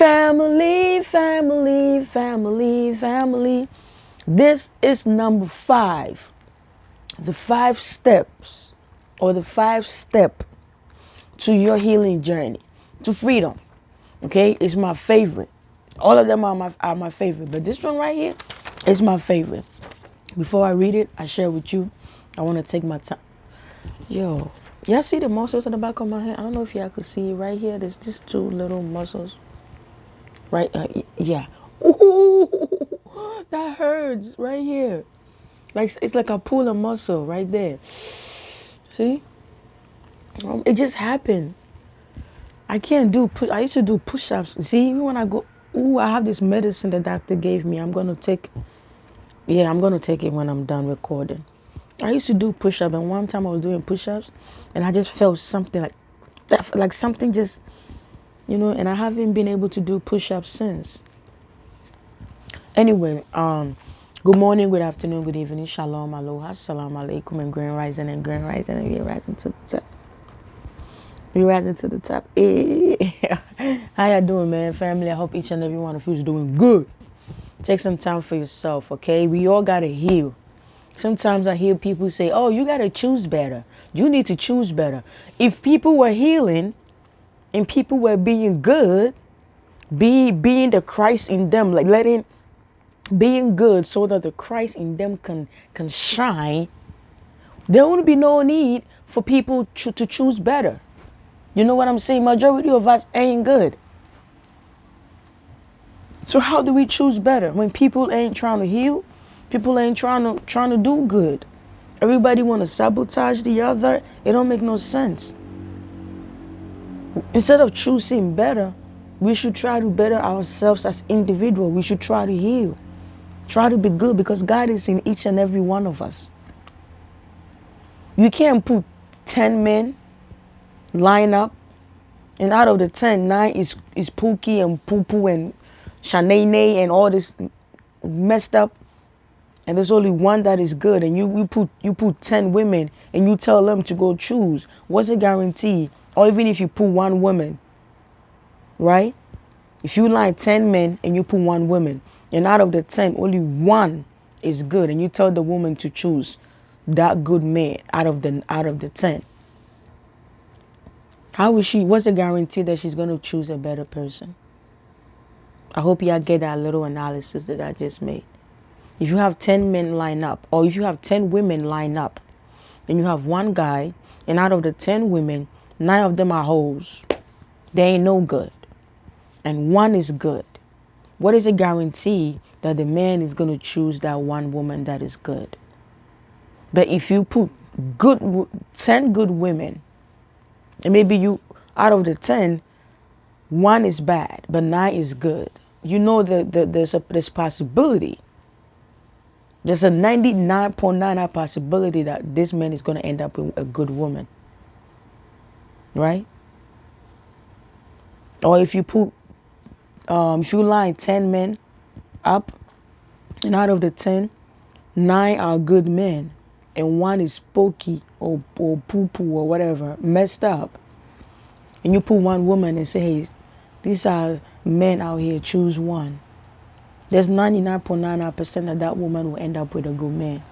Family, family, family, family. This is number 5. The 5 steps, or the 5 step to your healing journey, to freedom. Okay, it's my favorite. All of them are my favorite, but this one right here is my favorite. Before I read it, I share with you. I want to take my time. Yo, y'all see the muscles in the back of my hand? I don't know if y'all could see right here. There's just 2 little muscles. Right? Yeah. Ooh, that hurts right here. Like it's like I pull a muscle right there. See? It just happened. I can't do push. I used to do push-ups. See, even when I go, I have this medicine the doctor gave me. I'm gonna take. Yeah, I'm gonna take it when I'm done recording. I used to do push-ups, and one time I was doing push-ups, and I just felt something like that, like something just, and I haven't been able to do push-ups since. Anyway, good morning, good afternoon, good evening, shalom, aloha, salam alaikum, and grand rising, and we're rising to the top. We're rising to the top. How y'all doing, man? Family, I hope each and every one of you is doing good. Take some time for yourself, okay? We all gotta heal. Sometimes I hear people say, oh, you gotta choose better. You need to choose better. If people were healing and people were being good, being the Christ in them, like being good so that the Christ in them can shine, there won't be no need for people to choose better. You know what I'm saying? Majority of us ain't good. So how do we choose better when people ain't trying to heal? People ain't trying to do good. Everybody want to sabotage the other. It don't make no sense. Instead of choosing better, we should try to better ourselves as individuals. We should try to heal. Try to be good, because God is in each and every one of us. You can't put 10 men line up, and out of the 10, 9 is Pookie and Poo and Shanae and all this messed up, and there's only one that is good. And you put 10 women and you tell them to go choose. What's the guarantee? Or even if you put 1 woman, right? If you line 10 men and you put 1 woman, and out of the 10, only 1 is good, and you tell the woman to choose that good man out of the 10. How is she? What's the guarantee that she's gonna choose a better person? I hope y'all get that little analysis that I just made. If you have 10 men line up, or if you have 10 women line up, and you have 1 guy, and out of the 10 women, 9 of them are hoes. They ain't no good, and 1 is good. What is a guarantee that the man is going to choose that 1 woman that is good? But if you put 10 good women, and maybe you, out of the 10, 1 is bad, but 9 is good. You know that there's possibility. There's a 99.99 possibility that this man is going to end up with a good woman. Right? Or if you put, if you line 10 men up, and out of the 10, 9 are good men, and 1 is pokey or poo-poo or whatever, messed up, and you put 1 woman and say, hey, these are men out here, choose 1. There's 99.99% that woman will end up with a good man.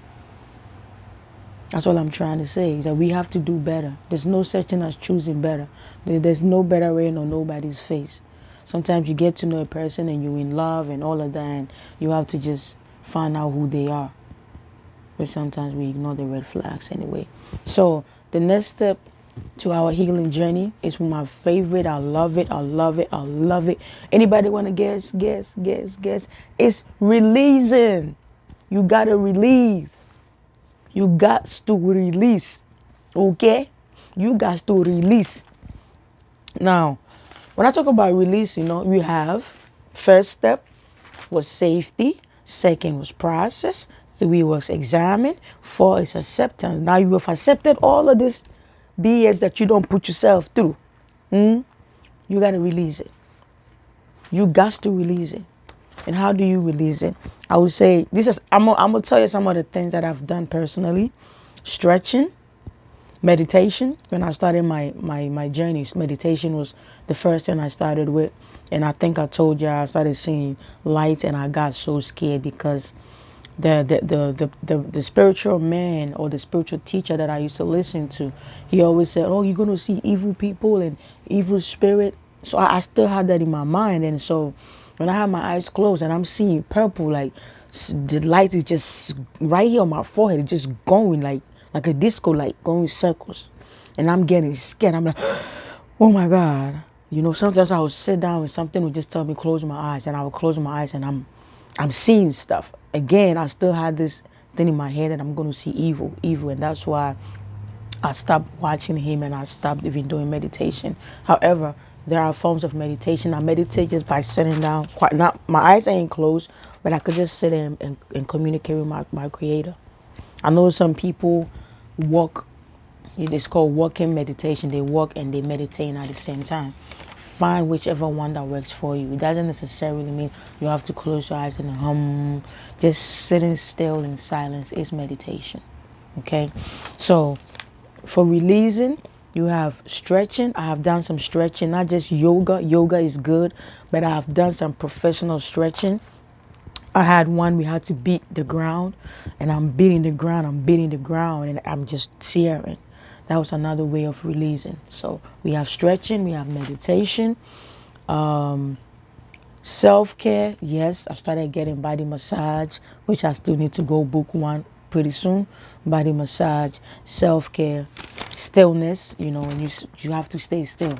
That's all I'm trying to say, is that we have to do better. There's no such thing as choosing better. There's no better rain on nobody's face. Sometimes you get to know a person and you're in love and all of that, and you have to just find out who they are. But sometimes we ignore the red flags anyway. So the next step to our healing journey is my favorite. I love it. I love it. I love it. Anybody want to guess? It's releasing. You got to release. You got to release. Okay? You got to release. Now, when I talk about release, we have first step was safety. Second was process. 3 was examine. 4 is acceptance. Now you have accepted all of this BS that you don't put yourself through. You got to release it. You got to release it. And how do you release it? I would say I'm gonna tell you some of the things that I've done personally. Stretching, Meditation, when I started my journeys, meditation was the first thing I started with. And I think I told you I started seeing lights and I got so scared because the spiritual man or the spiritual teacher that I used to listen to, he always said, "Oh, you're gonna see evil people and evil spirit." So I still had that in my mind, and so when I have my eyes closed and I'm seeing purple, like the light is just right here on my forehead, it's just going like a disco light going in circles, and I'm getting scared. I'm like, oh my God. Sometimes I would sit down and something would just tell me close my eyes, and I would close my eyes and I'm seeing stuff. Again, I still had this thing in my head that I'm going to see evil, evil, and that's why I stopped watching him and I stopped even doing meditation. However, there are forms of meditation. I meditate just by sitting down. Quite not, my eyes ain't closed, but I could just sit and communicate with my creator. I know some people walk. It is called walking meditation. They walk and they meditate at the same time. Find whichever one that works for you. It doesn't necessarily mean you have to close your eyes and hum. Just sitting still in silence is meditation. Okay? So for releasing, you have stretching. I have done some stretching, not just yoga. Yoga is good, but I have done some professional stretching. I had one we had to beat the ground, and I'm beating the ground, and I'm just tearing. That was another way of releasing. So we have stretching, we have meditation, self-care. Yes, I started getting body massage, which I still need to go book one pretty soon. Body massage, self-care, stillness. And you have to stay still.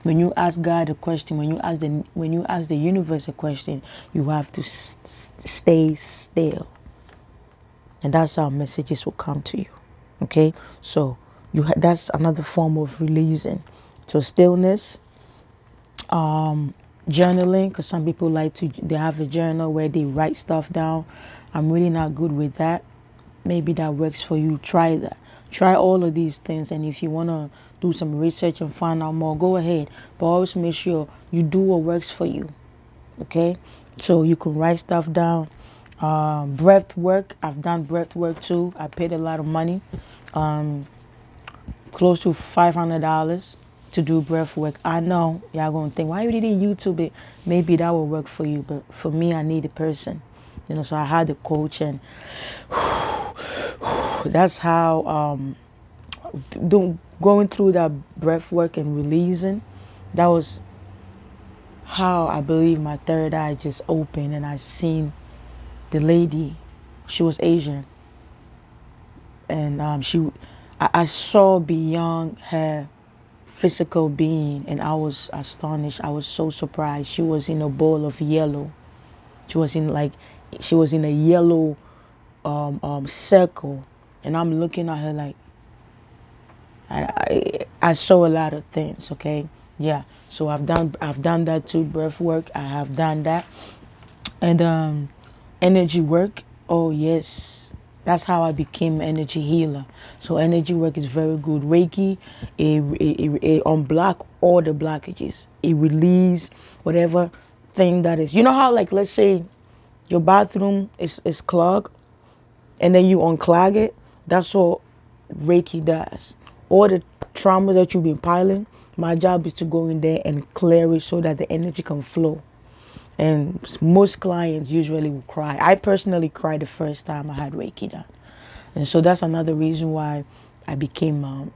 When you ask God a question, when you ask the universe a question, you have to stay still, and that's how messages will come to you. Okay, so that's another form of releasing. So stillness, journaling, because some people they have a journal where they write stuff down. I'm really not good with that. Maybe that works for you. Try that. Try all of these things, and if you want to do some research and find out more, go ahead. But always make sure you do what works for you. Okay, so you can write stuff down. Breath work. I've done breath work too. I paid a lot of money, close to $500 to do breath work. I know y'all gonna think, why you didn't YouTube it? Maybe that will work for you, but for me, I need a person. So I had a coach, and that's how going through that breath work and releasing, that was how I believe my third eye just opened, and I seen the lady. She was Asian, and I saw beyond her physical being, and I was astonished. I was so surprised. She was in a bowl of yellow. She was in a yellow circle, and I'm looking at her like, I saw a lot of things. Okay, yeah. So I've done that too. Breath work. I have done that, and energy work. Oh yes, that's how I became energy healer. So energy work is very good. Reiki, it unblock all the blockages. It release whatever thing that is. You know how, like, let's say your bathroom is clogged, and then you unclog it. That's what Reiki does. All the trauma that you've been piling, my job is to go in there and clear it so that the energy can flow. And most clients usually will cry. I personally cried the first time I had Reiki done. And so that's another reason why I became a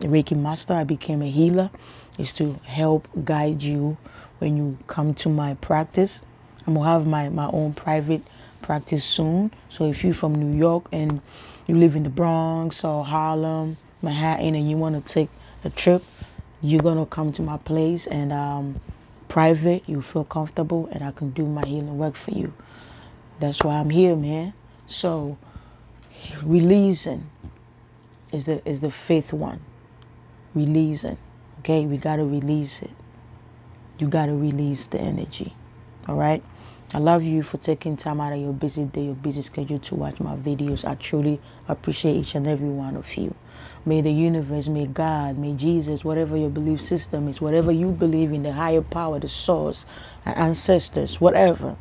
Reiki master. I became a healer, is to help guide you when you come to my practice. I'm going to have my own private practice soon. So if you're from New York and you live in the Bronx or Harlem, Manhattan, and you want to take a trip, you're going to come to my place, and private, you feel comfortable, and I can do my healing work for you. That's why I'm here, man. So releasing is the fifth one. Releasing. Okay, we gotta release it. You gotta release the energy. All right. I love you for taking time out of your busy day, your busy schedule to watch my videos. I truly appreciate each and every one of you. May the universe, may God, may Jesus, whatever your belief system is, whatever you believe in, the higher power, the source, ancestors, whatever,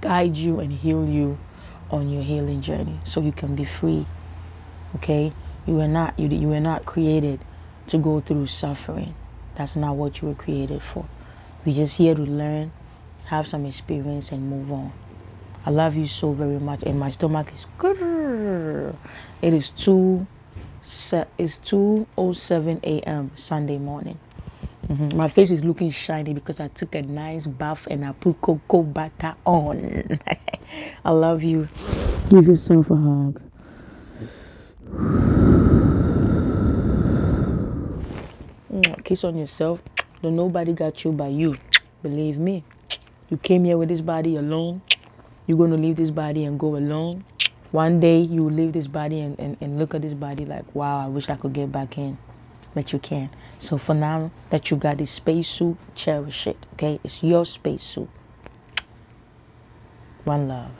guide you and heal you on your healing journey so you can be free. Okay? You were not created to go through suffering. That's not what you were created for. We're just here to learn, have some experience, and move on. I love you so very much, and my stomach is good. It is 2:07 a.m. Sunday morning. My face is looking shiny because I took a nice bath and I put cocoa butter on. I love you. Give yourself a hug. Kiss on yourself. Don't nobody got you but you. Believe me. You came here with this body alone. You're going to leave this body and go alone. One day you will leave this body and look at this body like, wow, I wish I could get back in. But you can. So for now that you got this spacesuit, cherish it. Okay? It's your spacesuit. One love.